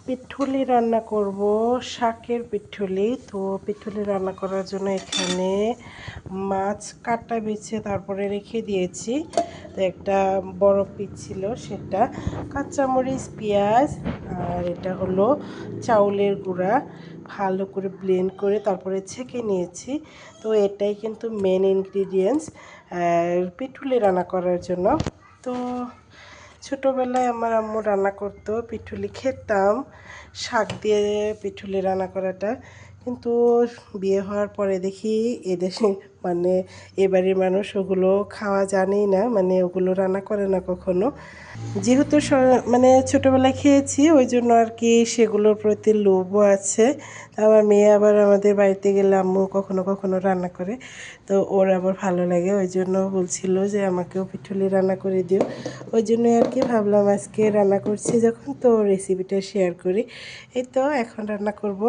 পিঠুলি রান্না করব, শাকের পিঠুলি। তো পিঠুলি রান্না করার জন্য এখানে মাছ কাটা বেছে তারপরে রেখে দিয়েছি। তো একটা বড় পিস ছিল সেটা, কাঁচামরিচ, পেঁয়াজ, আর এটা হলো চাউলের গুঁড়া ভালো করে ব্লেন্ড করে তারপরে ছেঁকে নিয়েছি। তো এটাই কিন্তু মেন ইনগ্রিডিয়েন্টস পিঠুলি রান্না করার জন্য। তো ছোটোবেলায় আমার আম্মু রান্না করতো, পিঠুলি খেতাম, শাক দিয়ে পিঠুলি রান্না করাটা। কিন্তু বিয়ে হওয়ার পরে দেখি এদেশে মানে এবাড়ির মানুষ ওগুলো খাওয়া জানেই না, মানে ওগুলো রান্না করে না কখনো। যেহেতু মানে ছোটোবেলায় খেয়েছি ওই জন্য আর কি সেগুলোর প্রতি লোভও আছে। আমার মেয়ে আবার আমাদের বাড়িতে গেলে আম্মু কখনো কখনো রান্না করে, তো ওর আবার ভালো লাগে, ওই জন্য বলছিল যে আমাকেও পিঠুলি রান্না করে দিও। ওই জন্যই আর কি ভাবলাম আজকে রান্না করছি যখন, তো রেসিপিটা শেয়ার করি। এই তো এখন রান্না করব।